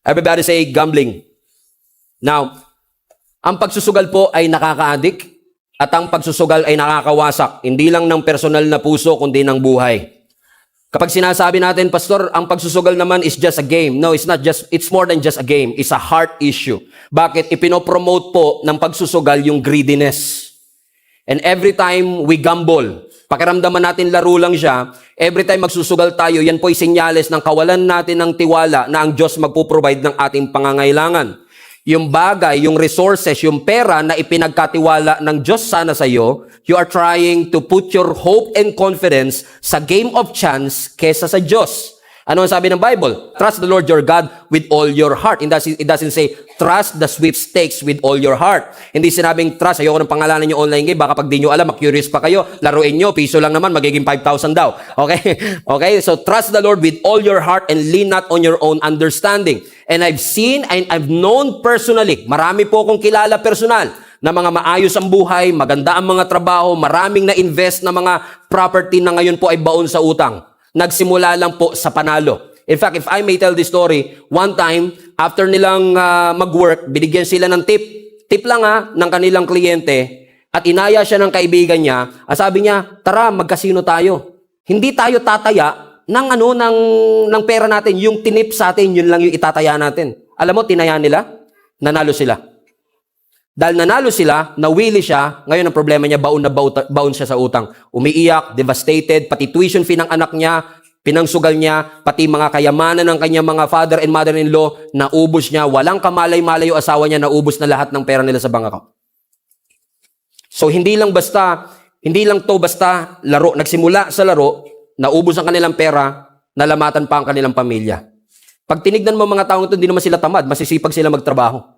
Everybody say gambling. Now, ang pagsusugal po ay nakaka-addict at ang pagsusugal ay nakakawasak. Hindi lang ng personal na puso, kundi ng buhay. Kapag sinasabi natin, Pastor, ang pagsusugal naman is just a game. No, it's not just, it's more than just a game. It's a heart issue. Bakit? Ipinopromote po ng pagsusugal yung greediness. And every time we gamble, pakiramdaman natin laro lang siya, every time magsusugal tayo, yan po ay senyales ng kawalan natin ng tiwala na ang Diyos magpo-provide ng ating pangangailangan. Yung bagay, yung resources, yung pera na ipinagkatiwala ng Diyos sana sa iyo, you are trying to put your hope and confidence sa game of chance kesa sa Diyos. Ano ang sabi ng Bible? Trust the Lord your God with all your heart. It doesn't say, trust the sweepstakes with all your heart. Hindi sinabing trust, ayoko ng pangalanan nyo online game, baka pag di nyo alam, curious pa kayo, laruin nyo, piso lang naman, magiging 5,000 daw. Okay? Okay? So trust the Lord with all your heart and lean not on your own understanding. And I've seen and I've known personally, marami po akong kilala personal, na mga maayos ang buhay, maganda ang mga trabaho, maraming na-invest na mga property na ngayon po ay baon sa utang. Nagsimula lang po sa panalo. In fact, if I may tell this story, one time, after nilang mag-work, binigyan sila ng tip. Tip lang ng kanilang kliyente. At inaya siya ng kaibigan niya. Sabi niya, tara, magkasino tayo. Hindi tayo tataya ng pera natin. Yung tinip sa atin, yun lang yung itataya natin. Alam mo, tinaya nila, nanalo sila. Dahil nanalo sila, nawili siya, ngayon ang problema niya, baon siya sa utang. Umiiyak, devastated, pati tuition fee ng anak niya, pinangsugal niya, pati mga kayamanan ng kanyang mga father and mother-in-law, naubos niya, walang kamalay-malay yung asawa niya, naubos na lahat ng pera nila sa bank account. So hindi lang to basta laro, nagsimula sa laro, naubos ang kanilang pera, nalamatan pa ang kanilang pamilya. Pag tinignan mo mga taong ito, hindi naman sila tamad, masisipag sila magtrabaho.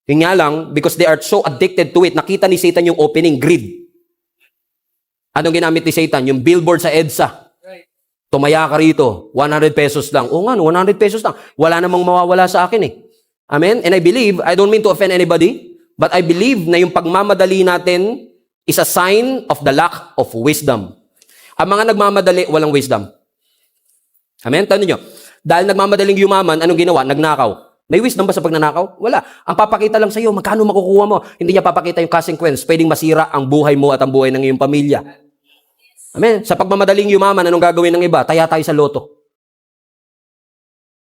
Yung nga lang, because they are so addicted to it, nakita ni Satan yung opening, greed. Anong ginamit ni Satan? Yung billboard sa EDSA. Tumaya ka rito, 100 pesos lang. Oo nga, 100 pesos lang. Wala namang mawawala sa akin eh. Amen? And I believe, I don't mean to offend anybody, but I believe na yung pagmamadali natin is a sign of the lack of wisdom. Ang mga nagmamadali, walang wisdom. Amen? Tanong nyo, dahil nagmamadaling yumaman, anong ginawa? Nagnakaw. May wisdom ba sa pagnanakaw? Wala. Ang papakita lang sa iyo, magkano makukuha mo. Hindi niya papakita yung consequence. Pwedeng masira ang buhay mo at ang buhay ng iyong pamilya. Amen? Sa pagmamadaling yumaman, anong gagawin ng iba? Taya tayo sa loto.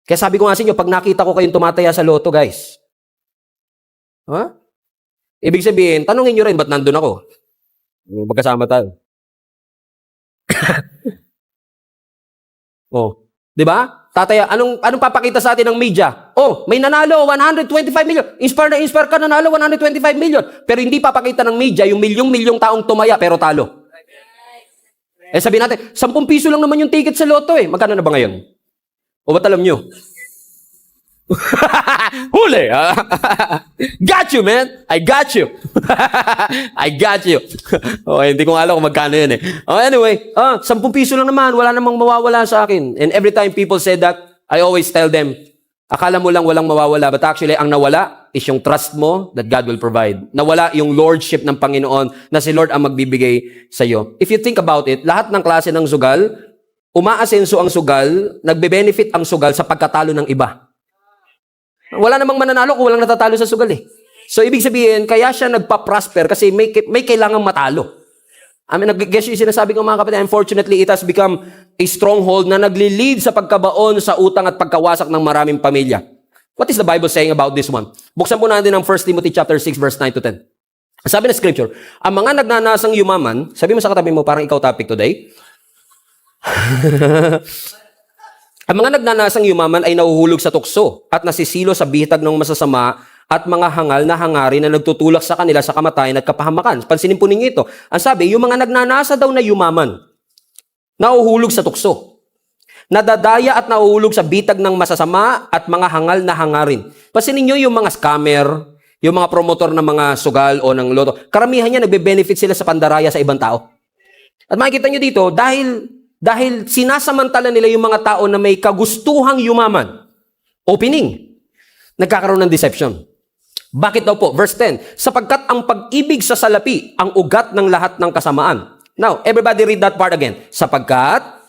Kaya sabi ko nga sa inyo, pag nakita ko kayong tumataya sa loto, guys. Ibig sabihin, tanungin nyo rin, ba't nandun ako? Magkasama tayo. Di ba? Tataya, anong papakita sa atin ng media? May nanalo, 125 million. Inspire na inspire ka, nanalo, 125 million. Pero hindi papakita ng media yung milyong-milyong taong tumaya pero talo. Sabi natin, 10 piso lang naman yung ticket sa loto eh. Magkano na ba ngayon? O ba't alam nyo? Huli! Got you, man! I got you! I got you! Hindi ko alam kung magkano yun eh. Anyway, 10 piso lang naman, wala namang mawawala sa akin. And every time people say that, I always tell them, akala mo lang walang mawawala, but actually, ang nawala is yung trust mo that God will provide. Nawala yung lordship ng Panginoon na si Lord ang magbibigay sa iyo. If you think about it, lahat ng klase ng sugal, umaasenso ang sugal, nagbe-benefit ang sugal sa pagkatalo ng iba. Wala namang mananalo kung walang natatalo sa sugal eh. So, ibig sabihin, kaya siya nagpa-prosper kasi may kailangang matalo. Guess yung sinasabi ko mga kapatid, unfortunately, it has become a stronghold na nagli-lead sa pagkabaon sa utang at pagkawasak ng maraming pamilya. What is the Bible saying about this one? Buksan po natin ang 1 Timothy chapter 6, verse 9 to 10. Sabi ng scripture, ang mga nagnanasang yumaman, sabi mo sa katabi mo, parang ikaw topic today, ang mga nagnanasang yumaman ay nahuhulog sa tukso at nasisilo sa bitag ng masasama at mga hangal na hangarin na nagtutulak sa kanila sa kamatayan at kapahamakan. Pansinin po ninyo ito. Ang sabi, yung mga nagnanasa daw na yumaman, nahuhulog sa tukso. Nadadaya at nahuhulog sa bitag ng masasama at mga hangal na hangarin. Pansinin nyo yung mga scammer, yung mga promotor ng mga sugal o ng loto. Karamihan niya nagbe-benefit sila sa pandaraya sa ibang tao. At makikita nyo dito, dahil sinasamantala nila yung mga tao na may kagustuhang yumaman, opening, nagkakaroon ng deception. Bakit daw po? Verse 10, sapagkat ang pag-ibig sa salapi, ang ugat ng lahat ng kasamaan. Now, everybody read that part again. Sapagkat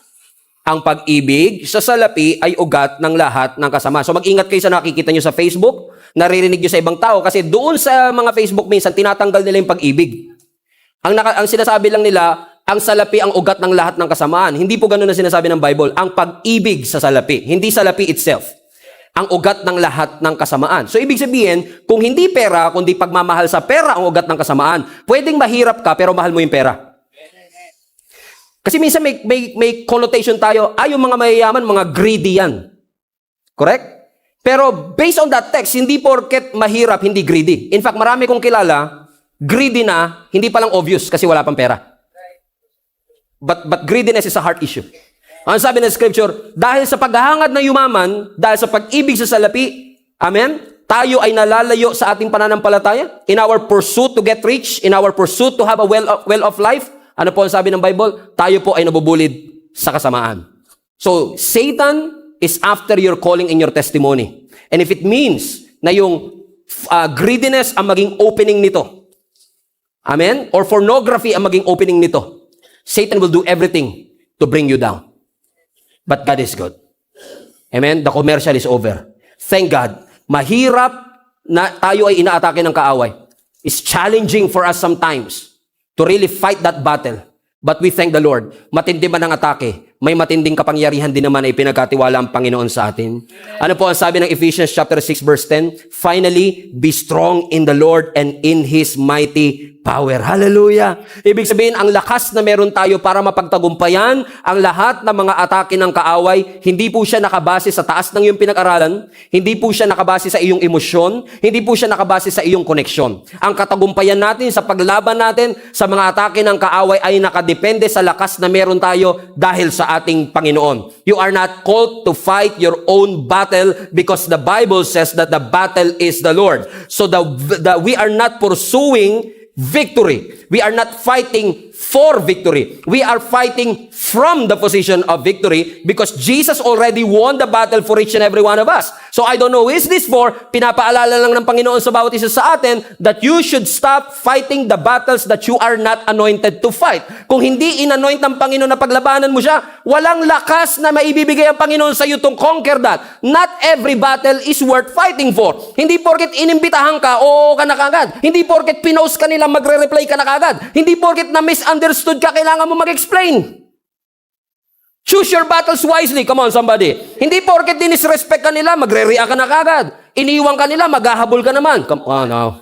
Ang pag-ibig sa salapi ay ugat ng lahat ng kasama. So mag-ingat kayo sa nakikita nyo sa Facebook, naririnig nyo sa ibang tao, kasi doon sa mga Facebook minsan, tinatanggal nila yung pag-ibig. Ang sinasabi lang nila, ang salapi ang ugat ng lahat ng kasamaan. Hindi po ganun ang sinasabi ng Bible. Ang pag-ibig sa salapi, hindi salapi itself. Ang ugat ng lahat ng kasamaan. So ibig sabihin, kung hindi pera, kundi pagmamahal sa pera ang ugat ng kasamaan, pwedeng mahirap ka pero mahal mo yung pera. Kasi minsan may connotation tayo, yung mga mayayaman, mga greedy yan. Correct? Pero based on that text, hindi porket mahirap, hindi greedy. In fact, marami kong kilala, greedy na, hindi pa lang obvious kasi wala pang pera. But greediness is a heart issue. Ang sabi ng scripture, dahil sa paghahangad ng yumaman, dahil sa pag-ibig sa salapi, amen, tayo ay nalalayo sa ating pananampalataya, in our pursuit to get rich, in our pursuit to have a well of life. Ano po ang sabi ng Bible? Tayo po ay nabubulid sa kasamaan. So, Satan is after your calling and your testimony. And if it means na yung greediness ang maging opening nito, amen? Or pornography ang maging opening nito, Satan will do everything to bring you down. But God is good. Amen? The commercial is over. Thank God. Mahirap na tayo ay inaatake ng kaaway. It's challenging for us sometimes to really fight that battle. But we thank the Lord. Matindi man ang atake, may matinding kapangyarihan din naman ay pinagkatiwala ang Panginoon sa atin. Ano po ang sabi ng Ephesians chapter 6 verse 10? Finally, be strong in the Lord and in His mighty power. Hallelujah! Ibig sabihin, ang lakas na meron tayo para mapagtagumpayan ang lahat ng mga atake ng kaaway, hindi po siya nakabase sa taas ng iyong pinag-aralan, hindi po siya nakabase sa iyong emosyon, hindi po siya nakabase sa iyong koneksyon. Ang katagumpayan natin sa paglaban natin sa mga atake ng kaaway ay nakadepende sa lakas na meron tayo dahil sa ating Panginoon. You are not called to fight your own battle because the Bible says that the battle is the Lord. So we are not pursuing victory. We are not fighting for victory. We are fighting from the position of victory because Jesus already won the battle for each and every one of us. So I don't know who is this for. Pinapaalala lang ng Panginoon sa bawat isa sa atin that you should stop fighting the battles that you are not anointed to fight. Kung hindi in-anoint ng Panginoon na paglabanan mo siya, walang lakas na maibibigay ang Panginoon sa iyo to conquer that. Not every battle is worth fighting for. Hindi porket inimbitahan ka, oo ka na kagad. Hindi porket pinost ka nila, magre-reply ka na kagad. Hindi porket na misunderstood ka, kailangan mo mag-explain. Choose your battles wisely. Come on, somebody. Hindi porket dinisrespect ka nila, magre-react ka na kagad. Iniwan ka nila, maghahabol ka naman. Come on now.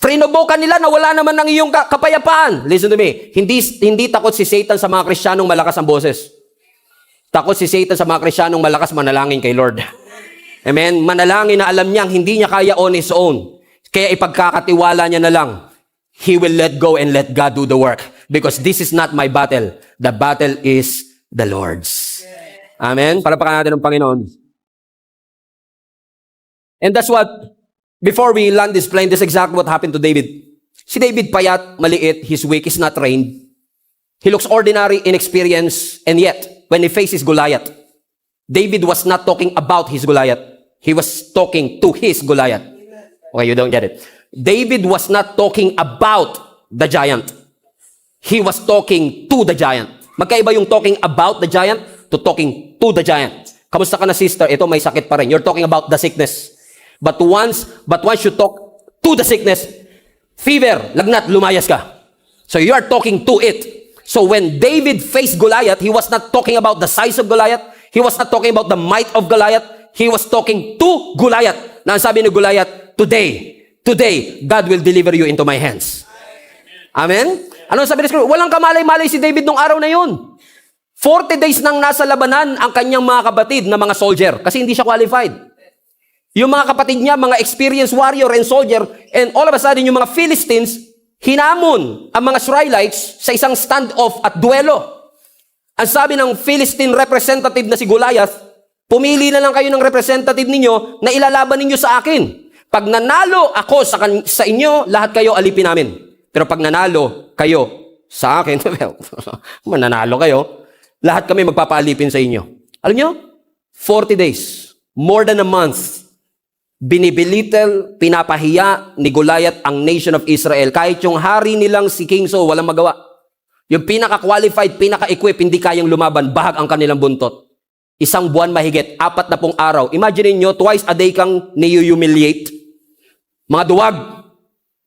Prinobo ka nila na wala naman ng iyong kapayapaan. Listen to me. Hindi takot si Satan sa mga Kristiyanong malakas ang boses. Takot si Satan sa mga Kristiyanong malakas manalangin kay Lord. Amen? Manalangin na alam niyang hindi niya kaya on his own. Kaya ipagkakatiwala niya na lang. He will let go and let God do the work. Because this is not my battle. The battle is the Lord's. Amen? Palapakan natin ng Panginoon. And that's what, before we land this plane, this is exactly what happened to David. Si David payat, maliit, he's weak, he's not trained. He looks ordinary, inexperienced, and yet, when he faces Goliath, David was not talking about his Goliath. He was talking to his Goliath. Okay, you don't get it. David was not talking about the giant. He was talking to the giant. Magkaiba yung talking about the giant to talking to the giant. Kamusta ka na, sister? Ito, may sakit pa rin. You're talking about the sickness. But once you talk to the sickness, fever, lagnat, lumayas ka. So you are talking to it. So when David faced Goliath, he was not talking about the size of Goliath. He was not talking about the might of Goliath. He was talking to Goliath. Na ang sabi ni Goliath, today, God will deliver you into my hands. Amen? Ano sabi ni Scripture? Walang kamalay-malay si David nung araw na yun. 40 days nang nasa labanan ang kanyang mga kapatid na mga soldier kasi hindi siya qualified. Yung mga kapatid niya, mga experienced warrior and soldier, and all of a sudden, yung mga Philistines, hinamon ang mga Israelites sa isang standoff at duelo. Ang sabi ng Philistine representative na si Goliath, pumili na lang kayo ng representative ninyo na ilalaban ninyo sa akin. Pag nanalo ako sa inyo, lahat kayo alipin namin. Pero pag nanalo kayo sa akin, well, mananalo kayo, lahat kami magpapaalipin sa inyo. Alam nyo? 40 days, more than a month, binibilitel, pinapahiya ni Goliath ang nation of Israel. Kahit yung hari nilang si King Saul, walang magawa. Yung pinaka-qualified, pinaka-equip, hindi kayang lumaban, bahag ang kanilang buntot. 1 buwan mahigit, 40 araw. Imagine niyo, twice a day kang ni-humiliate. Mga duwag,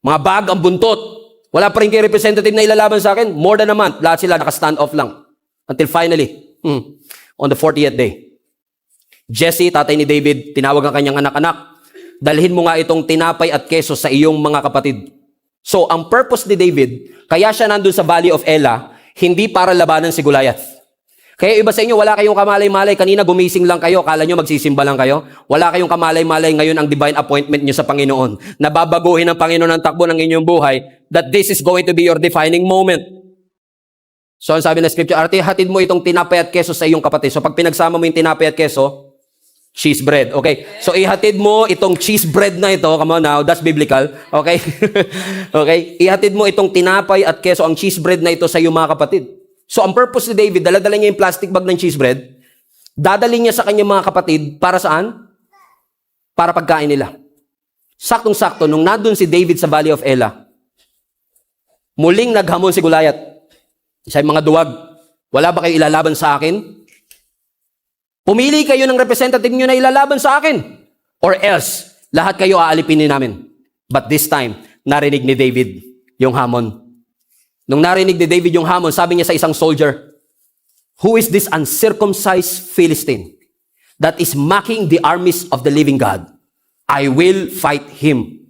mga bag ang buntot. Wala pa rin kay representative na ilalaban sa akin. More than a month, lahat sila naka-stand off lang. Until finally, on the 40th day, Jesse, tatay ni David, tinawag ang kanyang anak-anak, dalhin mo nga itong tinapay at keso sa iyong mga kapatid. So, ang purpose ni David, kaya siya nandun sa Valley of Elah, hindi para labanan si Goliath. Kaya iba sa inyo, wala kayong kamalay-malay. Kanina gumising lang kayo, kala nyo magsisimba lang kayo. Wala kayong kamalay-malay ngayon ang divine appointment nyo sa Panginoon. Nababaguhin ng Panginoon ang takbo ng inyong buhay, that this is going to be your defining moment. So, ang sabi ng scripture, Arte, hatid mo itong tinapay at keso sa iyong kapatid. So, pag pinagsama mo yung tinapay at keso, cheese bread. Okay. So, ihatid mo itong cheese bread na ito. Come on now, that's biblical. Okay. Okay. Ihatid mo itong tinapay at keso, ang cheese bread na ito sa iyong mga kapatid. So, ang purpose ni David, dala-dala niya yung plastic bag ng cheese bread, dadalhin niya sa kanyang mga kapatid, para saan? Para pagkain nila. Saktong-sakto, nung nandun si David sa Valley of Elah, muling naghamon si Goliath. Siya mga duwag, wala ba kayo ilalaban sa akin? Pumili kayo ng representative nyo na ilalaban sa akin. Or else, lahat kayo aalipinin namin. But this time, narinig ni David yung hamon. Nung narinig ni David yung hamon, sabi niya sa isang soldier, "Who is this uncircumcised Philistine that is mocking the armies of the living God? I will fight him."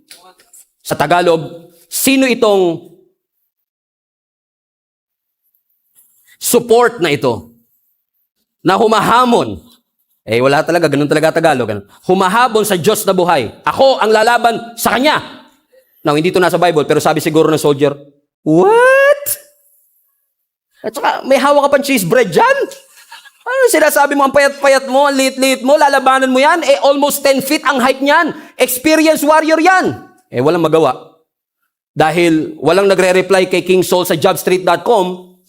Sa Tagalog, sino itong support na ito na humahamon? Wala talaga, ganun talaga Tagalog. Ganun. Humahabol sa Diyos na buhay. Ako ang lalaban sa Kanya. Now, hindi ito nasa Bible, pero sabi siguro ng soldier, what? At saka, may hawak ka pang cheese bread dyan? Ano sinasabi mo, ang payat-payat mo, ang liit-liit mo, lalabanan mo yan? Almost 10 feet ang height niyan. Experienced warrior yan. Walang magawa. Dahil walang nagre-reply kay King Saul sa jobstreet.com.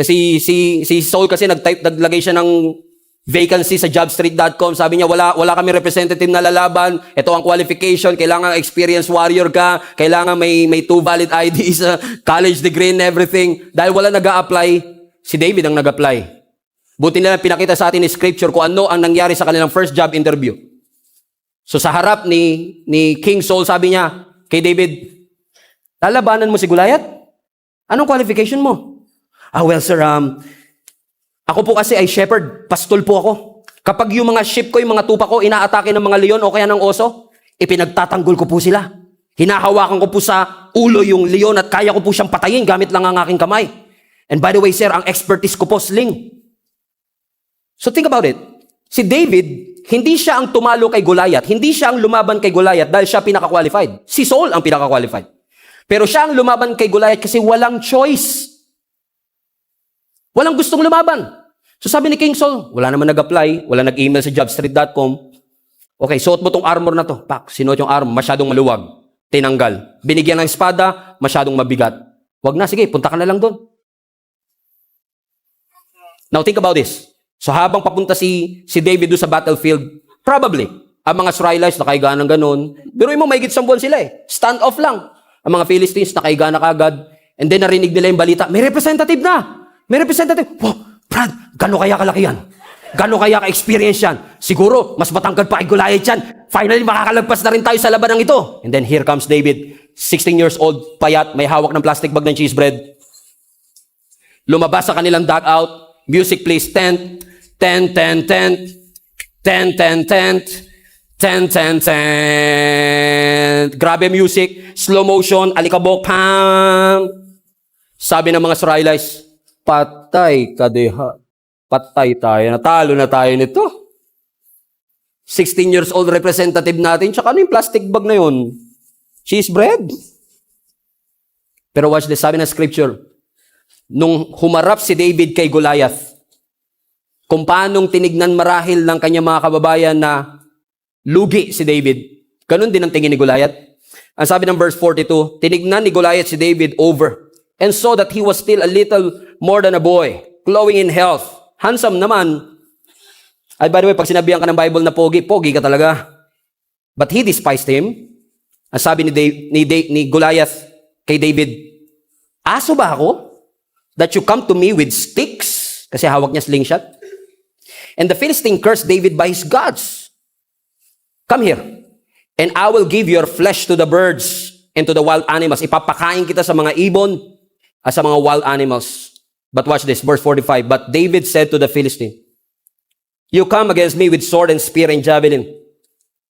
Si Saul kasi naglagay siya ng vacancy sa jobstreet.com. Sabi niya, wala kami representative na lalaban. Ito ang qualification. Kailangan experienced warrior ka. Kailangan may 2 valid IDs, college degree and everything. Dahil wala nag-a-apply, si David ang nag-apply. Buti nila pinakita sa atin ni scripture kung ano ang nangyari sa kanilang first job interview. So sa harap ni King Saul, sabi niya kay David, lalabanan mo si Goliath? Anong qualification mo? Well sir, ako po kasi ay shepherd, pastol po ako. Kapag yung mga sheep ko, yung mga tupa ko, inaatake ng mga leon o kaya ng oso, ipinagtatanggol ko po sila. Hinahawakan ko po sa ulo yung leon at kaya ko po siyang patayin gamit lang ang aking kamay. And by the way, sir, ang expertise ko po, sling. So think about it. Si David, hindi siya ang tumalo kay Goliath. Hindi siya ang lumaban kay Goliath dahil siya pinaka-qualified. Si Saul ang pinaka-qualified. Pero siya ang lumaban kay Goliath kasi walang choice. Walang gustong lumaban. So sabi ni King Saul, wala naman nag-apply, wala nag-email sa jobstreet.com. Okay, suot mo tong armor na to. Pak, sinuot yung armor, masyadong maluwag. Tinanggal. Binigyan ng espada, masyadong mabigat. Wag na, sige, punta ka na lang doon. Now think about this. So habang papunta si David doon sa battlefield, probably, ang mga Israelites nakaiga ng ganun. Pero mo, may 10 buwan sila Stand off lang. Ang mga Philistines nakaiga na kagad. And then narinig nila yung balita, may representative na. May representative. Wow, Brad, gano'n kaya kalaki yan? Gano'n kaya ka-experience yan? Siguro, mas matangkad pa kay Goliath yan. Finally, makakalagpas na rin tayo sa labanang ito. And then here comes David, 16 years old, payat, may hawak ng plastic bag ng cheese bread. Lumabas sa kanilang dugout. Music plays, tent, tent, tent, tent, tent, tent, tent, tent, tent, tent. Grabe music, slow motion, alikabok, pam. Sabi ng mga Israelites, patay ka deha. Patay tayo. Natalo na tayo nito. 16 years old representative natin. Tsaka ano yung plastic bag na yun? Cheese bread. Pero watch this. Sabi ng scripture, nung humarap si David kay Goliath, kung paanong tinignan marahil ng kanyang mga kababayan na lugi si David, ganun din ang tingin ni Goliath. Ang sabi ng verse 42, tinignan ni Goliath si David over and saw that he was still a little more than a boy, glowing in health. Handsome naman. Ay, by the way, pag sinabihan ka ng Bible na pogi, pogi ka talaga. But he despised him. Ang sabi ni Goliath kay David, aso ba ako? that you come to me with sticks, kasi hawak niya slingshot, and the Philistine cursed David by his gods. Come here, and I will give your flesh to the birds and to the wild animals. Ipapakain kita sa mga ibon at sa mga wild animals. But watch this, verse 45. But David said to the Philistine, you come against me with sword and spear and javelin,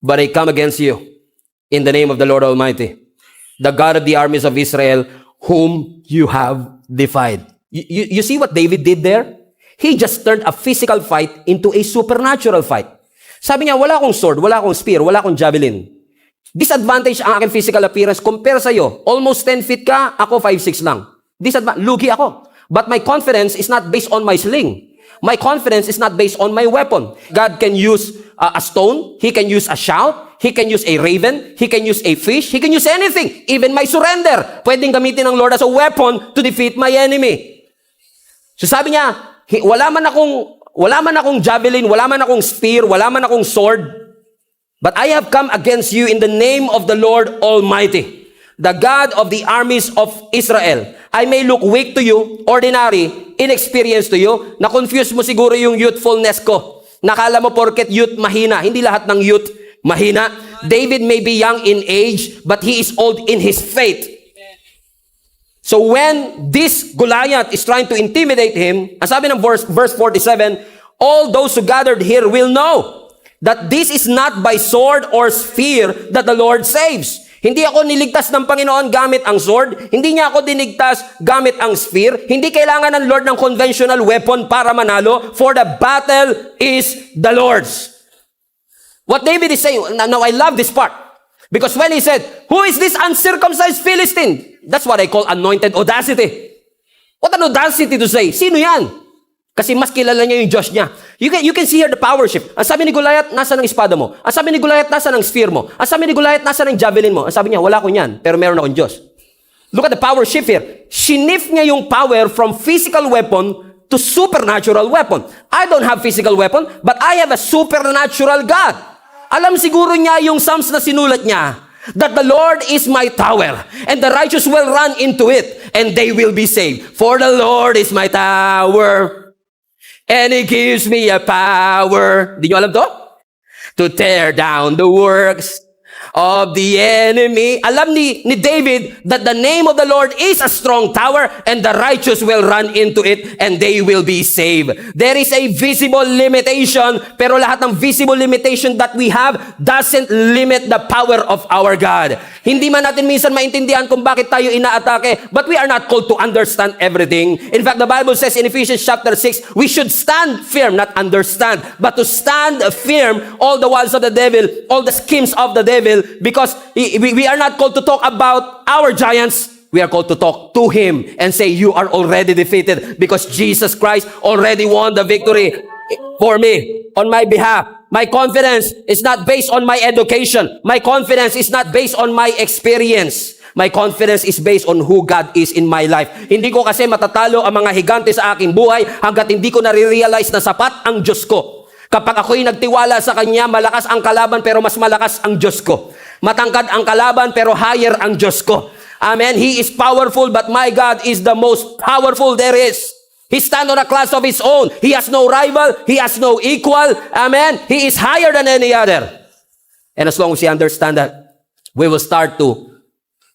but I come against you in the name of the Lord Almighty, the God of the armies of Israel, whom you have defied. You see what David did there? He just turned a physical fight into a supernatural fight. Sabi niya, wala akong sword, wala akong spear, wala akong javelin. Disadvantage ang aking physical appearance compare sa'yo. Almost 10 feet ka, ako 5'6" lang. Lugi ako. But my confidence is not based on my sling. My confidence is not based on my weapon. God can use a stone. He can use a shout. He can use a raven. He can use a fish. He can use anything. Even my surrender. Pwedeng gamitin ng Lord as a weapon to defeat my enemy. So sabi niya, wala man akong javelin, wala man akong spear, wala man akong sword, but I have come against you in the name of the Lord Almighty, the God of the armies of Israel. I may look weak to you, ordinary, inexperienced to you. Na-confuse mo siguro yung youthfulness ko. Nakala mo porket youth mahina. Hindi lahat ng youth mahina. David may be young in age, but he is old in his faith. So when this Goliath is trying to intimidate him, ang sabi ng verse 47, all those who gathered here will know that this is not by sword or spear that the Lord saves. Hindi ako niligtas ng Panginoon gamit ang sword. Hindi niya ako dinigtas gamit ang spear. Hindi kailangan ng Lord ng conventional weapon para manalo, for the battle is the Lord's. What David is saying, now I love this part. Because when he said, who is this uncircumcised Philistine? That's what I call anointed audacity. What an audacity to say. Sino yan? Kasi mas kilala niya yung Diyos niya. You can see here the power shift. Ang sabi ni Goliath, nasa ng espada mo. Ang sabi ni Goliath, nasa ng spear mo. Ang sabi ni Goliath, nasa ng javelin mo. Ang sabi niya, wala ko niyan, pero meron akong Diyos. Look at the power shift here. Shinif niya yung power from physical weapon to supernatural weapon. I don't have physical weapon, but I have a supernatural God. Alam siguro niya yung Psalms na sinulat niya, that the Lord is my tower, and the righteous will run into it, and they will be saved. For the Lord is my tower, and He gives me a power. Di nyo alam to? To tear down the works of the enemy. Alam ni David that the name of the Lord is a strong tower, and the righteous will run into it, and they will be saved. There is a visible limitation, pero lahat ng visible limitation that we have doesn't limit the power of our God. Hindi man natin minsan maintindihan kung bakit tayo inaatake, but we are not called to understand everything. In fact, the Bible says in Ephesians chapter 6, we should stand firm, not understand, but to stand firm all the wiles of the devil, all the schemes of the devil, because we are not called to talk about our giants. We are called to talk to Him and say, you are already defeated because Jesus Christ already won the victory for me, on my behalf. My confidence is not based on my education. My confidence is not based on my experience. My confidence is based on who God is in my life. Hindi ko kasi matatalo ang mga higante sa aking buhay hanggat hindi ko nare-realize na sapat ang Diyos ko. Kapag ako'y nagtiwala sa Kanya, malakas ang kalaban pero mas malakas ang Diyos ko. Matangkad ang kalaban pero higher ang Diyos ko. Amen. He is powerful, but my God is the most powerful there is. He stands on a class of His own. He has no rival. He has no equal. Amen. He is higher than any other. And as long as we understand that, we will start to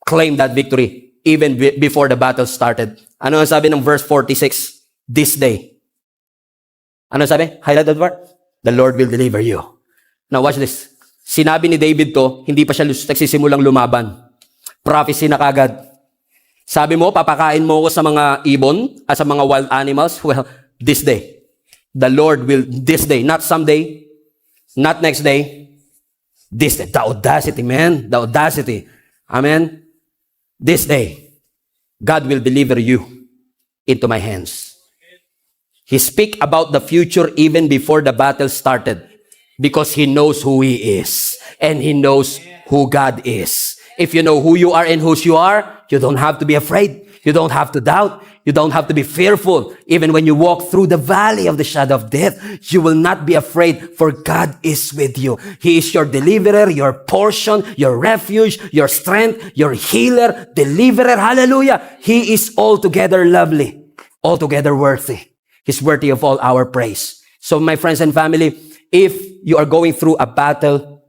claim that victory even before the battle started. Ano ang sabi ng verse 46? This day. Ano sabi? Highlight that part. The Lord will deliver you. Now watch this. Sinabi ni David to, hindi pa siya nagsisimulang lumaban. Prophecy na kagad. Sabi mo, papakain mo ako sa mga ibon at sa mga wild animals. Well, this day. The Lord will, this day, not someday, not next day, this day. The audacity, man. The audacity. Amen. This day, God will deliver you into my hands. He speak about the future even before the battle started because He knows who He is and He knows who God is. If you know who you are and whose you are, you don't have to be afraid. You don't have to doubt. You don't have to be fearful. Even when you walk through the valley of the shadow of death, you will not be afraid, for God is with you. He is your deliverer, your portion, your refuge, your strength, your healer, deliverer. Hallelujah. He is altogether lovely. altogether worthy. He's worthy of all our praise. So my friends and family, if you are going through a battle,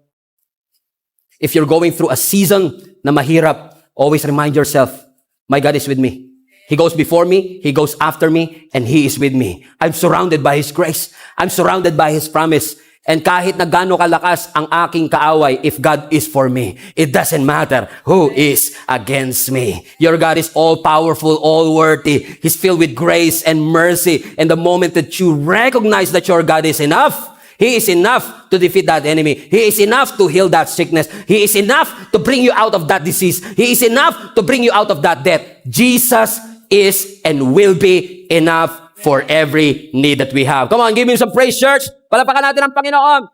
if you're going through a season na mahirap, always remind yourself, my God is with me. He goes before me, He goes after me, and He is with me. I'm surrounded by His grace. I'm surrounded by His promise. And kahit na gaano kalakas ang aking kaaway, if God is for me, it doesn't matter who is against me. Your God is all-powerful, all-worthy. He's filled with grace and mercy. And the moment that you recognize that your God is enough, He is enough to defeat that enemy. He is enough to heal that sickness. He is enough to bring you out of that disease. He is enough to bring you out of that death. Jesus is and will be enough for every need that we have. Come on, give Him some praise, church. Palapakan natin ang Panginoon.